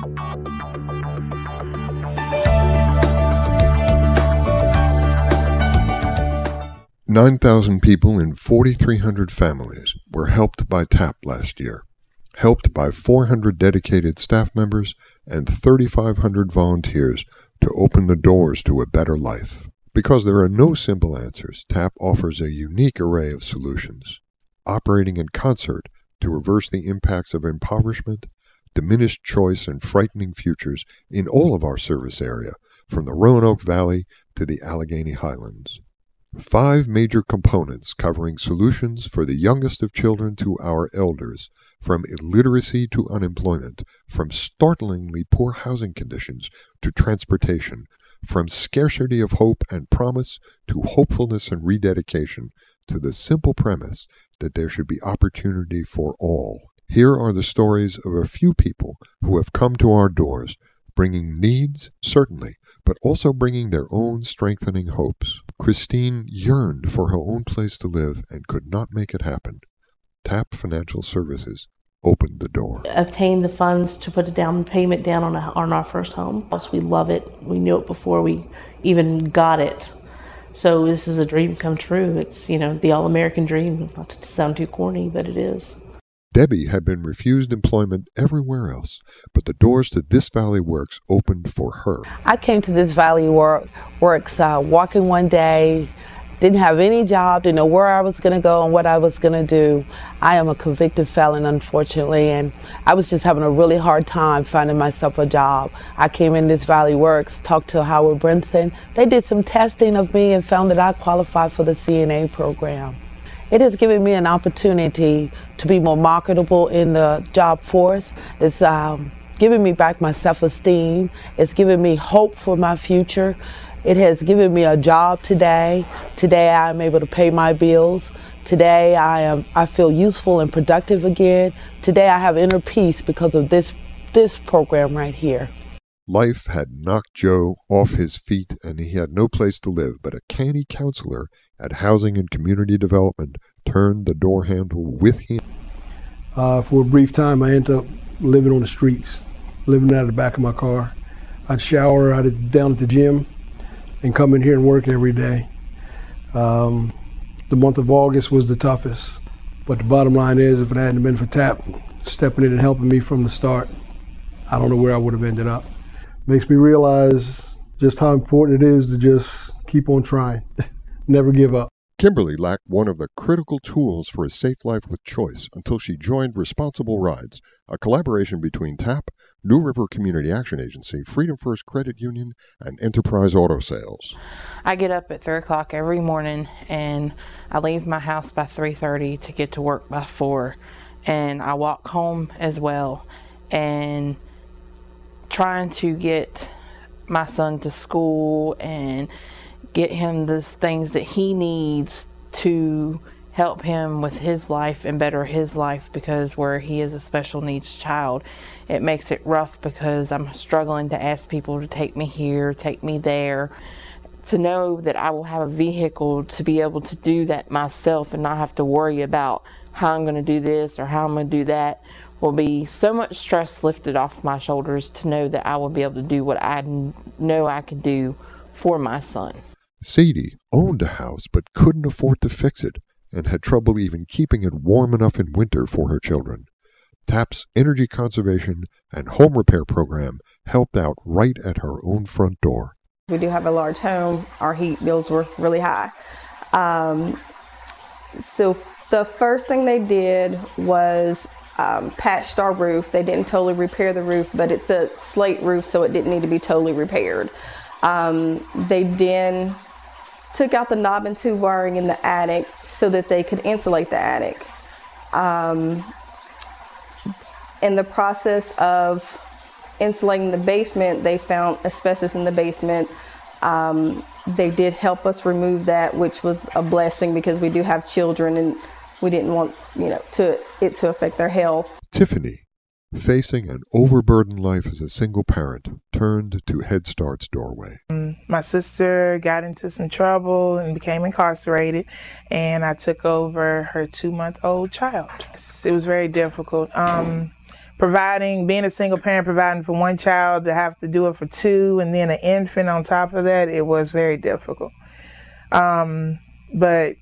$9,000 people in 4,300 families were helped by TAP last year, helped by 400 dedicated staff members and 3,500 volunteers to open the doors to a better life. Because there are no simple answers, TAP offers a unique array of solutions, operating in concert to reverse the impacts of impoverishment, diminished choice, and frightening futures in all of our service area, from the Roanoke Valley to the Allegheny Highlands. 5 major components covering solutions for the youngest of children to our elders, from illiteracy to unemployment, from startlingly poor housing conditions to transportation, from scarcity of hope and promise to hopefulness and rededication, to the simple premise that there should be opportunity for all. Here are the stories of a few people who have come to our doors, bringing needs, certainly, but also bringing their own strengthening hopes. Christine yearned for her own place to live and could not make it happen. TAP Financial Services opened the door. Obtained the funds to put a down payment down on our first home. We love it. We knew it before we even got it. So this is a dream come true. It's, the all-American dream. Not to sound too corny, but it is. Debbie had been refused employment everywhere else, but the doors to This Valley Works opened for her. I came to This Valley Works walking one day, didn't have any job, didn't know where I was going to go and what I was going to do. I am a convicted felon, unfortunately, and I was just having a really hard time finding myself a job. I came in This Valley Works, talked to Howard Brinson. They did some testing of me and found that I qualified for the CNA program. It has given me an opportunity to be more marketable in the job force. It's given me back my self-esteem. It's given me hope for my future. It has given me a job today. Today I am able to pay my bills. Today I feel useful and productive again. Today I have inner peace because of this program right here. Life had knocked Joe off his feet and he had no place to live, but a canny counselor at Housing and Community Development turned the door handle with him. For a brief time I ended up living on the streets, living out of the back of my car. I'd shower down at the gym and come in here and work every day. The month of August was the toughest, but the bottom line is if it hadn't been for TAP stepping in and helping me from the start, I don't know where I would have ended up. Makes me realize just how important it is to just keep on trying, never give up. Kimberly lacked one of the critical tools for a safe life with choice until she joined Responsible Rides, a collaboration between TAP, New River Community Action Agency, Freedom First Credit Union, and Enterprise Auto Sales. I get up at 3 o'clock every morning and I leave my house by 3:30 to get to work by 4, and I walk home as well, and trying to get my son to school and get him the things that he needs to help him with his life and better his life, because where he is a special needs child, it makes it rough because I'm struggling to ask people to take me here, take me there. To know that I will have a vehicle to be able to do that myself and not have to worry about how I'm going to do this or how I'm going to do that will be so much stress lifted off my shoulders, to know that I will be able to do what I know I can do for my son. Sadie owned a house but couldn't afford to fix it and had trouble even keeping it warm enough in winter for her children. TAP's energy conservation and home repair program helped out right at her own front door. We do have a large home. Our heat bills were really high. So the first thing they did was patched our roof. They didn't totally repair the roof, but it's a slate roof, so it didn't need to be totally repaired. They then took out the knob and tube wiring in the attic so that they could insulate the attic. In the process of insulating the basement, they found asbestos in the basement. They did help us remove that, which was a blessing because we do have children and we didn't want, it to affect their health. Tiffany, facing an overburdened life as a single parent, turned to Head Start's doorway. My sister got into some trouble and became incarcerated, and I took over her 2-month-old child. It was very difficult. being a single parent, providing for one child, to have to do it for two, and then an infant on top of that, it was very difficult. But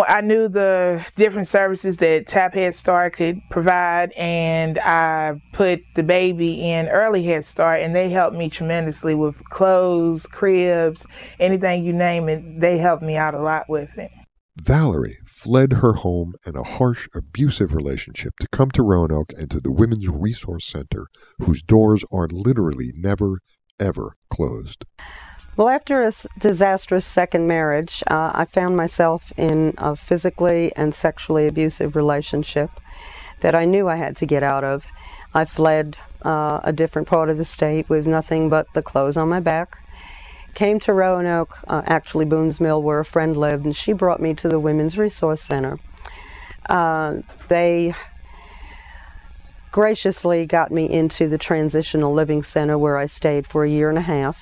I knew the different services that TAP Head Start could provide, and I put the baby in early Head Start, and they helped me tremendously with clothes, cribs, anything you name it. They helped me out a lot with it. Valerie fled her home and a harsh, abusive relationship to come to Roanoke and to the Women's Resource Center, whose doors are literally never, ever closed. Well, after a disastrous second marriage, I found myself in a physically and sexually abusive relationship that I knew I had to get out of. I fled a different part of the state with nothing but the clothes on my back. Came to Roanoke, actually Boone's Mill, where a friend lived, and she brought me to the Women's Resource Center. They graciously got me into the Transitional Living Center, where I stayed for 1.5 years.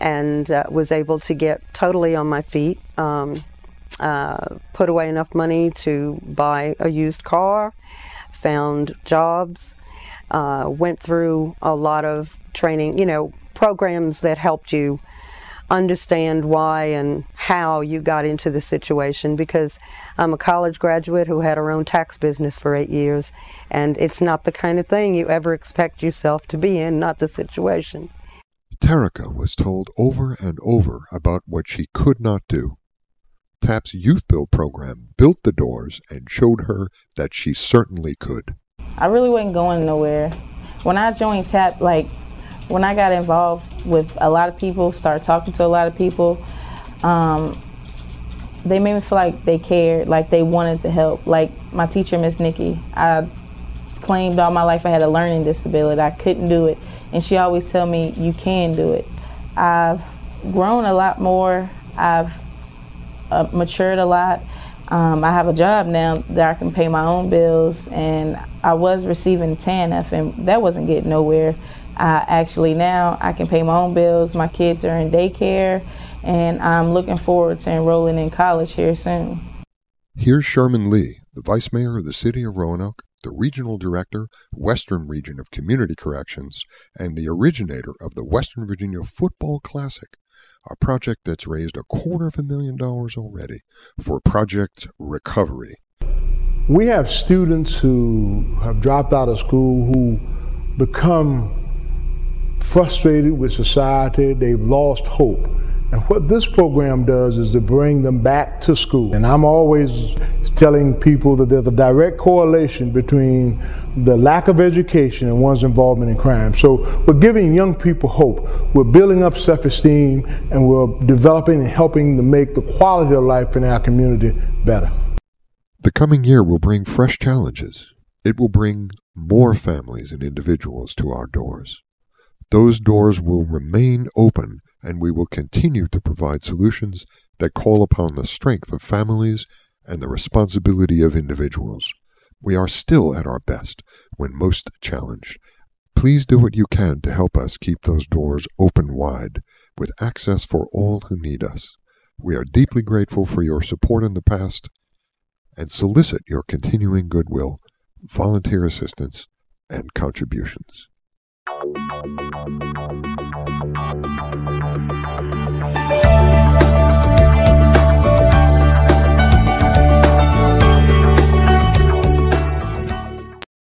And was able to get totally on my feet, put away enough money to buy a used car, found jobs, went through a lot of training, programs that helped you understand why and how you got into the situation, because I'm a college graduate who had her own tax business for 8 years, and it's not the kind of thing you ever expect yourself to be in, not the situation. Terica was told over and over about what she could not do. TAP's Youth Build program built the doors and showed her that she certainly could. I really wasn't going nowhere. When I joined TAP, when I got involved with a lot of people, started talking to a lot of people, they made me feel like they cared, like they wanted to help. Like my teacher, Miss Nikki, I claimed all my life I had a learning disability. I couldn't do it. And she always tell me, you can do it. I've grown a lot more. I've matured a lot. I have a job now that I can pay my own bills, and I was receiving TANF, and that wasn't getting nowhere. Actually now I can pay my own bills. My kids are in daycare, and I'm looking forward to enrolling in college here soon. Here's Sherman Lee, the Vice Mayor of the City of Roanoke, the Regional Director, Western Region of Community Corrections, and the originator of the Western Virginia Football Classic, a project that's raised $250,000 already for Project Recovery. We have students who have dropped out of school who become frustrated with society. They've lost hope. And what this program does is to bring them back to school. And I'm always telling people that there's a direct correlation between the lack of education and one's involvement in crime. So we're giving young people hope. We're building up self-esteem, and we're developing and helping to make the quality of life in our community better. The coming year will bring fresh challenges. It will bring more families and individuals to our doors. Those doors will remain open, and we will continue to provide solutions that call upon the strength of families and the responsibility of individuals. We are still at our best when most challenged. Please do what you can to help us keep those doors open wide, with access for all who need us. We are deeply grateful for your support in the past and solicit your continuing goodwill, volunteer assistance, and contributions. Thank you.